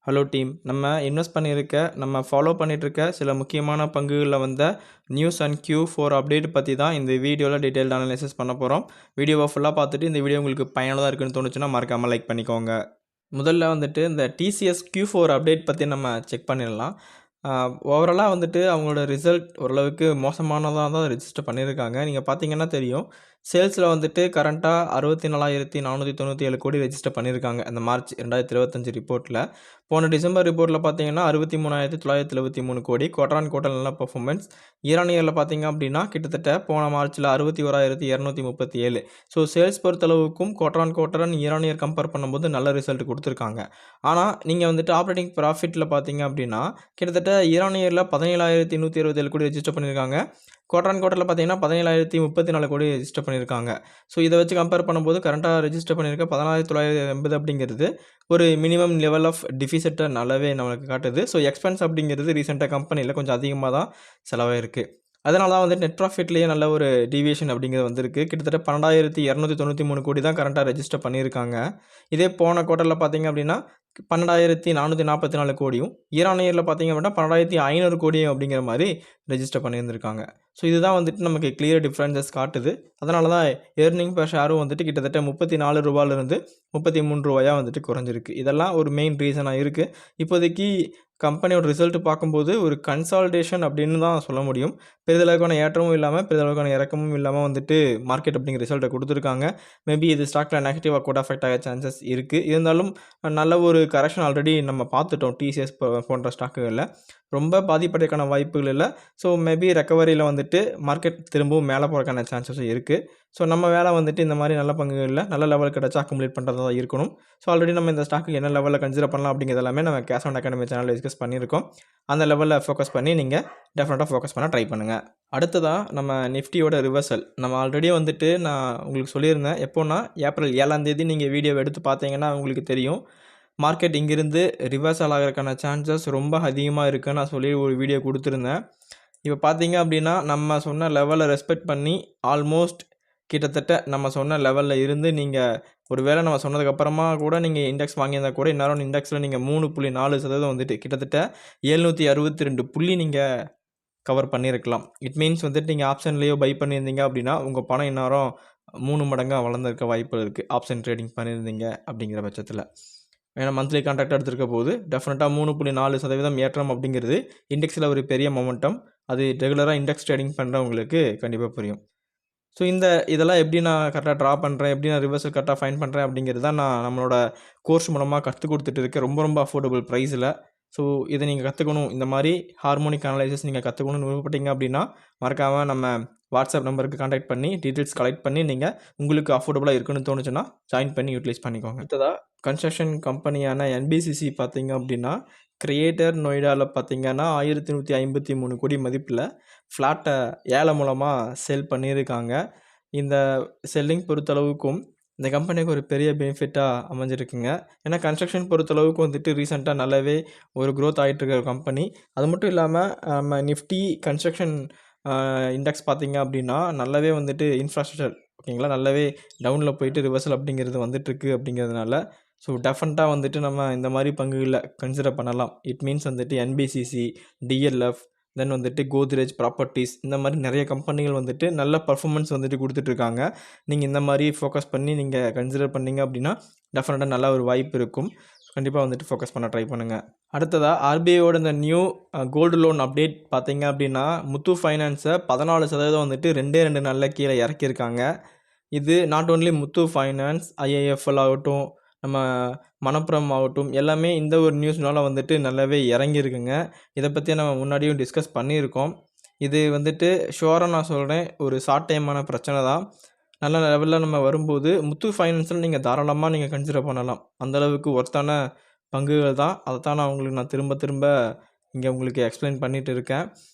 Hello team. நம்ம invest பண்ணியிருக்க, நம்ம ஃபாலோ பண்ணிட்டுருக்க சில முக்கியமான பங்குகளில் வந்த நியூஸ் அண்ட் Q4 அப்டேட் பற்றி தான் இந்த வீடியோவில் டீட்டெயில்டு அனலைசிஸ் பண்ண போகிறோம். வீடியோவை ஃபுல்லாக பார்த்துட்டு இந்த வீடியோ உங்களுக்கு பயனுள்ளதாக இருக்குன்னு தோணுச்சுன்னா மறக்காமல் லைக் பண்ணிக்கோங்க. முதல்ல வந்துட்டு இந்த TCS Q4 அப்டேட் பற்றி நம்ம செக் பண்ணிடலாம். ஓவராலாக வந்துட்டு அவங்களோட ரிசல்ட் ஓரளவுக்கு மோசமானதாக தான் ரெஜிஸ்டர் பண்ணியிருக்காங்க. நீங்கள் பார்த்தீங்கன்னா தெரியும், சேல்ஸில் வந்துட்டு கரண்ட்டாக 64,497 கோடி ரெஜிஸ்டர் பண்ணியிருக்காங்க அந்த மார்ச் 2025 ரிப்போர்ட்டில். போன டிசம்பர் ரிப்போர்ட்டில் பார்த்தீங்கன்னா 63,973 கோடி, குவார்டர் ஆன் குவார்டர் நல்ல பர்ஃபார்மன்ஸ். இயர் ஆன் இயரில் பார்த்தீங்க அப்படின்னா கிட்டத்தட்ட போன மார்ச்சில் 61,237. ஸோ சேல்ஸ் பொறுத்தளவுக்கும் quarter on quarter and year on year compare பண்ணும்போது நல்ல ரிசல்ட் கொடுத்துருக்காங்க. ஆனால் நீங்கள் வந்துட்டு ஆப்ரேட்டிங் ப்ராஃபிட்டில் பார்த்தீங்க அப்படின்னா கிட்டத்தட்ட இயர் ஆன் இயரில் 17,167 கோடி ரெஜிஸ்டர் பண்ணியிருக்காங்க. குவார்டர் ஆன் குவார்டரில் பார்த்தீங்கன்னா 17,034 கோடி ரெஜிஸ்டர் பண்ணியிருக்காங்க. ஸோ இதை வச்சு கம்பேர் பண்ணும்போது கரண்ட்டாக ரெஜிஸ்டர் பண்ணியிருக்க 14,980 அப்படிங்கிறது ஒரு மினிமம் லெவல் ஆஃப் டிஃபிசிட்டை நல்லாவே நம்மளுக்கு காட்டுது. ஸோ எக்ஸ்பென்ஸ் அப்படிங்கிறது ரீசெண்டாக கம்பெனியில் கொஞ்சம் அதிகமாக தான் செலவாயிருக்கு. அதனால தான் வந்துட்டு நெட் ப்ராஃபிட்லேயே நல்ல ஒரு டீவியேஷன் அப்படிங்கிறது வந்திருக்கு. கிட்டத்தட்ட 12,293 கோடி தான் கரண்ட்டாக ரெஜிஸ்டர் பண்ணியிருக்காங்க. இதே போன குவார்ட்டரில் பார்த்தீங்க அப்படின்னா 12,444 கோடியும், இயர் ஆன் இயரில் பார்த்தீங்க அப்படின்னா 12,500 கோடியும் அப்படிங்கிற மாதிரி ரெஜிஸ்டர் பண்ணியிருந்திருக்காங்க. ஸோ இதுதான் வந்துட்டு நமக்கு கிளியர் டிஃப்ரென்சஸ் காட்டுது. அதனால தான் ஏர்னிங் பெர் ஷேரும் வந்துட்டு கிட்டத்தட்ட 34 ரூபாயிலிருந்து 33 ரூபாயா வந்துட்டு குறைஞ்சிருக்கு. இதெல்லாம் ஒரு மெயின் ரீசனாக இருக்குது. இப்போதைக்கு கம்பெனியோட ரிசல்ட் பார்க்கும்போது ஒரு கன்சாலிடேஷன் அப்படின்னு தான் சொல்ல முடியும். பெரிதளவுக்கான ஏற்றமும் இல்லாமல் பெரிதளவுக்கான இறக்கமும் இல்லாமல் வந்துட்டு மார்க்கெட் அப்படிங்கிற ரிசல்ட்டை கொடுத்துருக்காங்க. மேபி இது ஸ்டாக்கில் நெகட்டிவாக கூட அஃபெக்ட் ஆக சான்சஸ் இருக்குது. இருந்தாலும் நல்ல ஒரு கரெக்ஷன் ஆல்ரெடி நம்ம பார்த்துட்டோம் TCS போன்ற ஸ்டாக்குகளில். ரொம்ப பாதிப்படைக்கான வாய்ப்புகள் இல்லை. ஸோ மேபி ரெக்கவரியில் வந்துட்டு மார்க்கெட் திரும்பவும் மேலே போகிறதுக்கான சான்சஸும் இருக்குது. ஸோ நம்ம வேலை வந்துட்டு இந்த மாதிரி நல்ல பங்குகளில் நல்ல லெவல் கிடச்சா அக்குமுலேட் பண்ணுறதா தான் இருக்கணும். ஸோ ஆல்ரெடி நம்ம இந்த ஸ்டாக்கு என்ன லெவலில் கன்சிடர் பண்ணலாம் அப்படிங்கிறது எல்லாமே நம்ம கேஷ் ஆன் அகாடமி சேனலில் டிஸ்கஸ் பண்ணியிருக்கோம். அந்த லெவலில் ஃபோக்கஸ் பண்ணி நீங்கள் டெஃபினட்டாக ஃபோக்கஸ் பண்ண ட்ரை பண்ணுங்கள். அடுத்ததாக நம்ம நிஃப்டியோட ரிவர்சல் நம்ம ஆல்ரெடி வந்துட்டு நான் உங்களுக்கு சொல்லியிருந்தேன். எப்போன்னா ஏப்ரல் 7ஆம் தேதி நீங்கள் வீடியோவை எடுத்து பார்த்தீங்கன்னா உங்களுக்கு தெரியும், மார்க்கெட் இங்கிருந்து ரிவர்சல் ஆகிறதுக்கான சான்சஸ் ரொம்ப அதிகமாக இருக்குன்னு நான் சொல்லி ஒரு வீடியோ கொடுத்துருந்தேன். இப்போ பார்த்தீங்க அப்படின்னா நம்ம சொன்ன லெவலை ரெஸ்பெக்ட் பண்ணி ஆல்மோஸ்ட் கிட்டத்தட்ட நம்ம சொன்ன லெவலில் இருந்து நீங்கள் ஒரு வேளை நம்ம சொன்னதுக்கப்புறமா கூட நீங்கள் இண்டெக்ஸ் வாங்கியிருந்தால் கூட இன்னும் இண்டெக்ஸில் நீங்கள் 3.4% வந்துட்டு கிட்டத்தட்ட 762 புள்ளி நீங்கள் கவர் பண்ணியிருக்கலாம். இட் மீன்ஸ் வந்துட்டு நீங்கள் ஆப்ஷன்லேயோ பை பண்ணியிருந்தீங்க அப்படின்னா உங்கள் பணம் இந்நேரம் 3 மடங்காக வளர்ந்துருக்க வாய்ப்பு இருக்குது. ஆப்ஷன் ட்ரேடிங் பண்ணியிருந்தீங்க அப்படிங்கிற பட்சத்தில். ஏன்னா மந்த்லி கான்ட்ராக்ட் எடுத்திருக்க போது டெஃபினட்டாக 3.4% ஏற்றம் அப்படிங்கிறது இண்டெக்ஸில் ஒரு பெரிய மொமெண்டம். அது ரெகுலராக இண்டெக்ஸ் ட்ரேடிங் பண்ணுறவங்களுக்கு கண்டிப்பாக புரியும். ஸோ இதெல்லாம் எப்படி நான் கரெக்டாக ட்ரா பண்ணுறேன், எப்படி நான் ரிவர்சல் கரெக்டாக ஃபைண்ட் பண்ணுறேன் அப்படிங்கிறது தான் நான் நம்மளோட கோர்ஸ் மூலமாக கற்றுக் கொடுத்துட்டு இருக்கேன். ரொம்ப ரொம்ப அஃபோர்டபுள் ப்ரைஸில். ஸோ இதை நீங்கள் கற்றுக்கணும், இந்த மாதிரி ஹார்மோனிக் அனலைசிஸ் நீங்கள் கற்றுக்கணும்னு விருப்பப்பட்டீங்க அப்படின்னா மறக்காமல் நம்ம வாட்ஸ்அப் நம்பருக்கு கான்டாக்ட் பண்ணி டீட்டெயில்ஸ் கலெக்ட் பண்ணி நீங்கள் உங்களுக்கு அஃபோர்டபுளாக இருக்குன்னு தோணுச்சுன்னா ஜாயின் பண்ணி யூட்டிலைஸ் பண்ணிக்கோங்க. அடுத்ததாக கன்ஸ்ட்ரக்ஷன் கம்பெனியான NBCC பார்த்தீங்க அப்படின்னா கிரியேட்டர் நொய்டாவில் பார்த்தீங்கன்னா 1,153 கோடி மதிப்பில் ஃப்ளாட்டை ஏல மூலமாக செல் பண்ணியிருக்காங்க. இந்த செல்லிங் பொறுத்தளவுக்கும் இந்த கம்பெனிக்கு ஒரு பெரிய பெனிஃபிட்டாக அமைஞ்சிருக்குங்க. ஏன்னா கன்ஸ்ட்ரக்ஷன் பொறுத்தளவுக்கு வந்துட்டு ரீசெண்டாக நல்லாவே ஒரு க்ரோத் ஆகிட்டு இருக்கிற கம்பெனி. அது மட்டும் இல்லாமல் நம்ம நிஃப்டி கன்ஸ்ட்ரக்ஷன் இண்டெக்ஸ் பார்த்தீங்க அப்படின்னா நல்லாவே வந்துட்டு இன்ஃப்ராஸ்ட்ரக்சர் ஓகேங்களா, நல்லாவே டவுனில் போயிட்டு ரிவர்சல் அப்படிங்கிறது வந்துட்டுருக்கு. அப்படிங்கிறதுனால ஸோ டெஃபினட்டாக வந்துட்டு நம்ம இந்த மாதிரி பங்குகளில் கன்சிடர் பண்ணலாம். இட் மீன்ஸ் வந்துட்டு NBCC, DLF, தென் வந்துட்டு கோத்ரேஜ் ப்ராப்பர்ட்டிஸ், இந்த மாதிரி நிறைய கம்பெனிகள் வந்துட்டு நல்ல பர்ஃபார்மன்ஸ் வந்துட்டு கொடுத்துட்ருக்காங்க. நீங்கள் இந்த மாதிரி ஃபோக்கஸ் பண்ணி நீங்கள் கன்சிடர் பண்ணிங்க அப்படின்னா டெஃபினட்டாக நல்ல ஒரு வாய்ப்பு இருக்கும். கண்டிப்பாக வந்துட்டு ஃபோக்கஸ் பண்ண ட்ரை பண்ணுங்கள். அடுத்ததாக RBIயோட இந்த நியூ கோல்டு லோன் அப்டேட் பார்த்தீங்க அப்படின்னா முத்து ஃபைனான்ஸை 14% வந்துட்டு 2 நாளில் கீழே இறக்கியிருக்காங்க. இது not only Muthu finance, IIFL ஆகட்டும், நம்ம மணப்புரம் ஆகட்டும், எல்லாமே இந்த ஒரு நியூஸ்னால வந்துட்டு நல்லாவே இறங்கியிருக்குங்க. இதை பற்றி நம்ம முன்னாடியும் டிஸ்கஸ் பண்ணியிருக்கோம். இது வந்துட்டு ஷுவராக நான் சொல்கிறேன், ஒரு ஷார்ட் டைமான பிரச்சனை தான். நல்ல லெவலில் நம்ம வரும்போது முத்து ஃபைனான்ஸில் நீங்கள் தாராளமாக நீங்கள் கன்சிடர் பண்ணலாம். அந்தளவுக்கு ஒர்த்தான பங்குகள் தான். அதை தான் நான் திரும்ப இங்கே உங்களுக்கு எக்ஸ்பிளைன் பண்ணிகிட்டு இருக்கேன்.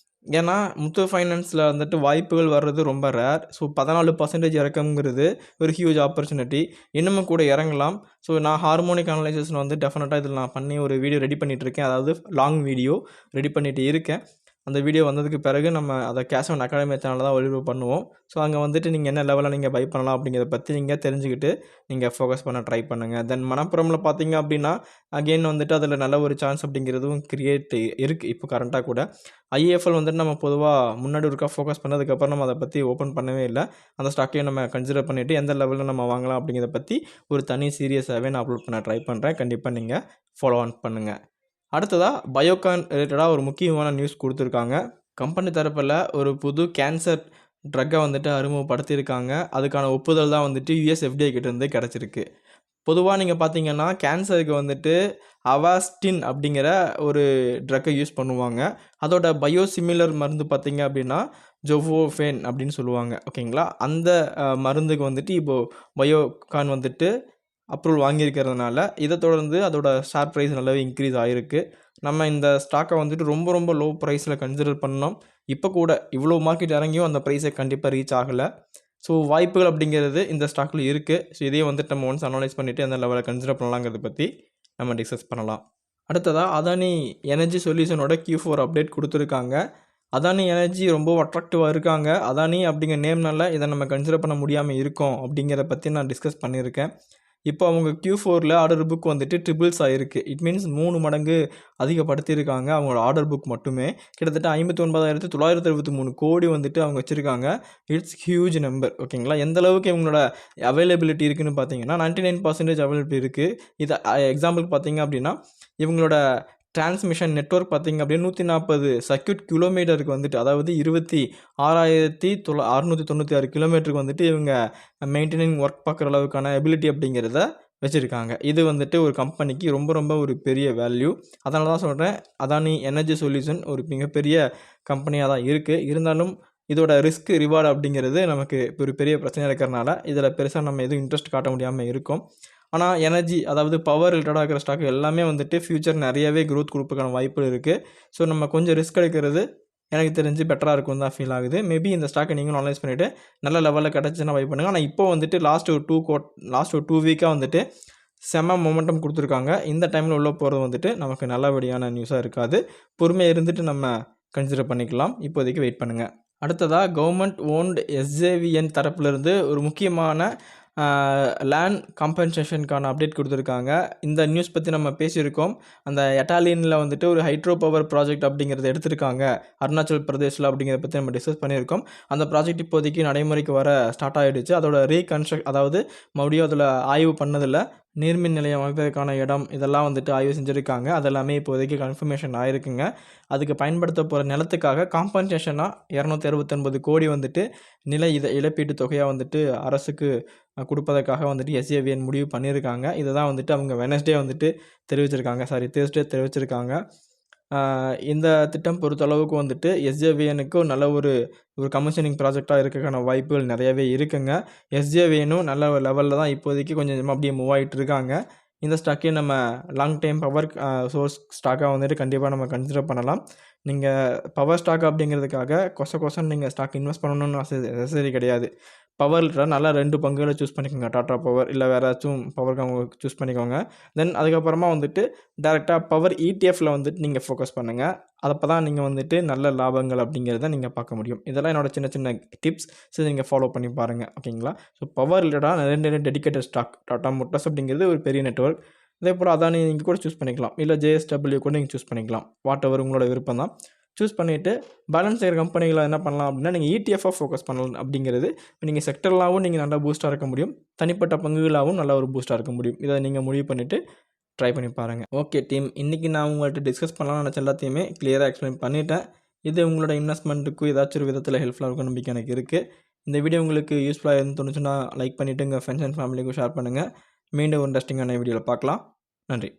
ஏன்னா முத்து ஃபைனான்ஸில் வந்துட்டு வாய்ப்புகள் வர்றது ரொம்ப ரேர். ஸோ 14% இறக்கம்ங்கிறது ஒரு ஹியூஜ் ஆப்பர்ச்சுனிட்டி. இன்னமும் கூட இறங்கலாம். ஸோ நான் ஹார்மோனிக் அனலைசிஸில் வந்து டெஃபினட்டாக இதில் நான் பண்ணி ஒரு வீடியோ ரெடி பண்ணிகிட்டு இருக்கேன். அதாவது லாங் வீடியோ ரெடி பண்ணிகிட்டு இருக்கேன். அந்த வீடியோ வந்ததுக்கு பிறகு நம்ம அதை கேஷ் ஆன் அகாடமி சேனலில் தான் ஒளிபரப்பு பண்ணுவோம். ஸோ அங்கே வந்துட்டு நீங்கள் என்ன லெவலில் நீங்கள் பை பண்ணலாம் அப்படிங்கிறத பற்றி நீங்கள் தெரிஞ்சுக்கிட்டு நீங்கள் ஃபோக்கஸ் பண்ண ட்ரை பண்ணுங்கள். தென் மணப்புரமில் பார்த்தீங்க அப்படின்னா அகெயின் வந்துட்டு அதில் நல்ல ஒரு சான்ஸ் அப்படிங்கிறதும் கிரியேட் இருக்குது இப்போ கரண்ட்டாக கூட. ஐஏஎஃப்எல் வந்துட்டு நம்ம பொதுவாக முன்னாடி ஒருக்கா ஃபோக்கஸ் பண்ணதுக்கப்புறம் நம்ம அதை பற்றி ஓப்பன் பண்ணவே இல்லை. அந்த ஸ்டாக்கையும் நம்ம கன்சிடர் பண்ணிவிட்டு எந்த லெவலில் நம்ம வாங்கலாம் அப்படிங்கிறத பற்றி ஒரு தனி சீரியஸாகவே நான் அப்லோட் பண்ண ட்ரை பண்ணுறேன். கண்டிப்பாக நீங்கள் ஃபாலோ ஆன் பண்ணுங்கள். அடுத்ததாக பயோகான் ரிலேட்டடாக ஒரு முக்கியமான நியூஸ் கொடுத்துருக்காங்க. கம்பெனி தரப்பில் ஒரு புது கேன்சர் ட்ரக்கை வந்துட்டு அறிமுகப்படுத்தியிருக்காங்க. அதுக்கான ஒப்புதல் தான் வந்துட்டு யுஎஸ் FDA கிட்டேருந்து கிடச்சிருக்கு. பொதுவாக நீங்கள் பார்த்தீங்கன்னா கேன்சருக்கு வந்துட்டு அவாஸ்டின் அப்படிங்கிற ஒரு ட்ரக்கை யூஸ் பண்ணுவாங்க. அதோட பயோசிமிலர் மருந்து பார்த்தீங்க அப்படின்னா ஜோவோஃபேன் அப்படின்னு சொல்லுவாங்க. ஓகேங்களா, அந்த மருந்துக்கு வந்துட்டு இப்போது பயோகான் வந்துட்டு அப்ரூவல் வாங்கியிருக்கிறதுனால இதை தொடர்ந்து அதோட ஷேர் ப்ரைஸ் நல்லாவே இன்க்ரீஸ் ஆகிருக்கு. நம்ம இந்த ஸ்டாக்கை வந்துட்டு ரொம்ப ரொம்ப லோ ப்ரைஸில் கன்சிடர் பண்ணோம். இப்போ கூட இவ்வளோ மார்க்கெட் இறங்கியும் அந்த ப்ரைஸை கண்டிப்பாக ரீச் ஆகலை. ஸோ வாய்ப்புகள் அப்படிங்கிறது இந்த ஸ்டாக்கில் இருக்குது. ஸோ இதையும் வந்துட்டு நம்ம ஒன்ஸ் அனலைஸ் பண்ணிவிட்டு எந்த லெவலில் கன்சிடர் பண்ணலாங்கிறத பற்றி நம்ம டிஸ்கஸ் பண்ணலாம். அடுத்ததாக அதானி எனர்ஜி சொல்யூஷனோட Q4 அப்டேட் கொடுத்துருக்காங்க. அதானி எனர்ஜி ரொம்ப அட்ராக்டிவாக இருக்காங்க. அதானி அப்படிங்கிற நேம்னால இதை நம்ம கன்சிடர் பண்ண முடியாமல் இருக்கோம் அப்படிங்கிறத பற்றி நான் டிஸ்கஸ் பண்ணியிருக்கேன். இப்போ அவங்க Q4ல் ஆர்டர் புக் வந்துட்டு ட்ரிபிள்ஸ் ஆகிருக்கு. இட் மீன்ஸ் 3 மடங்கு அதிகப்படுத்தியிருக்காங்க அவங்களோட ஆர்டர் புக் மட்டுமே. கிட்டத்தட்ட 59,923 கோடி வந்துட்டு அவங்க வச்சுருக்காங்க. It's huge number. ஓகேங்களா, எந்த அளவுக்கு இவங்களோட அவைலபிலிட்டி இருக்குதுன்னு பார்த்தீங்கன்னா 99% அவைலபிலிட்டி இருக்குது. இதை எக்ஸாம்பிளுக்கு பார்த்தீங்க அப்படின்னா இவங்களோட டிரான்ஸ்மிஷன் நெட்வொர்க் பார்த்திங்க அப்படின்னா 140 சர்க்யூட் கிலோமீட்டருக்கு வந்துட்டு, அதாவது 26,696 கிலோமீட்டருக்கு வந்துட்டு இவங்க மெயின்டெனிங் ஒர்க் பார்க்குற அளவுக்கான எபிலிட்டி அப்படிங்கிறத வச்சுருக்காங்க. இது வந்துட்டு ஒரு கம்பெனிக்கு ரொம்ப ரொம்ப ஒரு பெரிய வேல்யூ. அதனால தான் சொல்கிறேன், அதானி எனர்ஜி சொல்யூஷன் ஒரு மிகப்பெரிய கம்பெனியாக தான் இருக்குது. இருந்தாலும் இதோட ரிஸ்க் ரிவார்டு அப்படிங்கிறது நமக்கு ஒரு பெரிய பிரச்சனை இருக்கிறனால இதில் பெருசாக நம்ம எதுவும் இன்ட்ரெஸ்ட் காட்ட முடியாமல் இருக்கும். ஆனால் எனர்ஜி, அதாவது பவர் ரிலேட்டடாக இருக்கிற ஸ்டாக் எல்லாமே வந்துட்டு ஃபியூச்சர் நிறையவே க்ரோத் கொடுப்பதுக்கான வாய்ப்புகள் இருக்குது. ஸோ நம்ம கொஞ்சம் ரிஸ்க் எடுக்கிறது எனக்கு தெரிஞ்சு பெட்டராக இருக்கும் தான் ஃபீல் ஆகுது. மேபி இந்த ஸ்டாக்கை நீங்களும் அனலைஸ் பண்ணிவிட்டு நல்ல லெவலில் கிடச்சின்னா பை பண்ணுங்கள். ஆனால் இப்போ வந்துட்டு லாஸ்ட் ஒரு 2 வீக்காக வந்துட்டு செம்ம மொமெண்டம் கொடுத்துருக்காங்க. இந்த டைமில் உள்ளே போகிறது வந்துட்டு நமக்கு நல்லபடியான நியூஸாக இருக்காது. பொறுமையாக இருந்துட்டு நம்ம கன்சிடர் பண்ணிக்கலாம். இப்போதைக்கு வெயிட் பண்ணுங்கள். அடுத்ததாக கவர்மெண்ட் ஓன்டு SJVN தரப்புலேருந்து ஒரு முக்கியமான லேண்ட் காம்பன்சேஷனுக்கான அப்டேட் கொடுத்துருக்காங்க. இந்த நியூஸ் பற்றி நம்ம பேசியிருக்கோம். அந்த எட்டாலியனில் வந்துட்டு ஒரு ஹைட்ரோ பவர் ப்ராஜெக்ட் அப்படிங்கிறத எடுத்திருக்காங்க அருணாச்சல் பிரதேஷில் அப்படிங்கிறத பற்றி நம்ம டிஸ்கஸ் பண்ணியிருக்கோம். அந்த ப்ராஜெக்ட் இப்போதைக்கு நடைமுறைக்கு வர ஸ்டார்ட் ஆகிடுச்சு. அதோட அதாவது மறுபடியும் அதில் ஆய்வு பண்ணதில்லை. நீர்மின் நிலையம் அமைப்பதற்கான இடம் இதெல்லாம் வந்துட்டு ஆய்வு செஞ்சுருக்காங்க. அதெல்லாமே இப்போதைக்கு கன்ஃபர்மேஷன் ஆகிருக்குங்க. அதுக்கு பயன்படுத்த போகிற நிலத்துக்காக காம்பன்சேஷனாக 269 கோடி வந்துட்டு நில இழப்பீட்டு தொகையாக வந்துட்டு அரசுக்கு கொடுப்பதற்காக வந்துட்டு SJVN முடிவு பண்ணியிருக்காங்க. இதை தான் வந்துட்டு அவங்க தேர்ஸ்டே தெரிவிச்சிருக்காங்க. இந்த திட்டம் பொறுத்தளவுக்கு வந்துட்டு SJVNக்கு நல்ல ஒரு கமிஷனிங் ப்ராஜெக்டாக இருக்கிறதுக்கான வாய்ப்புகள் நிறையவே இருக்குங்க. SJVNும் நல்ல ஒரு லெவலில் தான் இப்போதைக்கு கொஞ்சம் அப்படியே மூவ் ஆகிட்டு இருக்காங்க. இந்த ஸ்டாக்கையும் நம்ம லாங் டைம் பவர் சோர்ஸ் ஸ்டாக்காக வந்துட்டு கண்டிப்பாக நம்ம கன்சிடர் பண்ணலாம். நீங்கள் பவர் ஸ்டாக் அப்படிங்கிறதுக்காக கொசம் நீங்கள் ஸ்டாக் இன்வெஸ்ட் பண்ணணும்னு நெசசரி கிடையாது. பவரில் நல்லா 2 பங்குகளை சூஸ் பண்ணிக்கோங்க. டாடா பவர் இல்லை வேறு ஏதாச்சும் பவர் சூஸ் பண்ணிக்கோங்க. தென் அதுக்கப்புறமா வந்துட்டு டேரெக்டாக பவர் ETFயில் வந்துட்டு நீங்கள் ஃபோக்கஸ் பண்ணுங்கள். அப்போ தான் நீங்கள் வந்துட்டு நல்ல லாபங்கள் அப்படிங்கிறத நீங்கள் பார்க்க முடியும். இதெல்லாம் என்னோட சின்ன சின்ன டிப்ஸ். ஸோ நீங்கள் ஃபாலோ பண்ணி பாருங்கள். ஓகேங்களா, ஸோ பவர் ரிலேட்டடாக 2 டெடிக்கேட்டட் ஸ்டாக். டாடா மோட்டார்ஸ் அப்படிங்கிறது ஒரு பெரிய நெட்வொர்க். அதே போல் அதானி நீங்கள் கூட சூஸ் பண்ணிக்கலாம். இல்லை JSW கூட நீங்கள் சூஸ் பண்ணிக்கலாம். வாட் எவர் உங்களோட விருப்பம் தான். சூஸ் பண்ணிவிட்டு பேலன்ஸ் செய்கிற கம்பெனிகளை என்ன பண்ணலாம் அப்படின்னா நீங்கள் ETF ஃபோக்கஸ் பண்ணலாம். அப்படிங்கிறது நீங்கள் செக்டர்லாகவும் நீங்கள் நல்லா பூஸ்ட்டாக இருக்க முடியும். தனிப்பட்ட பங்குகளாகவும் நல்ல ஒரு பூஸ்ட்டாக இருக்க முடியும். இதை நீங்கள் முடிவு பண்ணிவிட்டு ட்ரை பண்ணி பாருங்கள். ஓகே டீம், இன்றைக்கி நான் உங்கள்கிட்ட டிஸ்கஸ் பண்ணலாம்னு நினச்ச எல்லாத்தையுமே கிளியராக எக்ஸ்பிளைன் பண்ணிட்டேன். இது உங்களோட இன்வெஸ்ட்மெண்ட்டுக்கு ஏதாச்சும் ஒரு விதத்தில் ஹெல்ப்ஃபுல்லாக இருக்கும் நம்பிக்கை எனக்கு இருக்குது. இந்த வீடியோ உங்களுக்கு யூஸ்ஃபுல்லாக இருந்து தோணுச்சுன்னா லைக் பண்ணிவிட்டு உங்கள் ஃப்ரெண்ட்ஸ் அண்ட் ஃபேமிலிக்கும் ஷேர் பண்ணுங்கள். மீண்டும் ஒரு இன்ட்ரெஸ்டிங்கான வீடியோவில் பார்க்கலாம். நன்றி.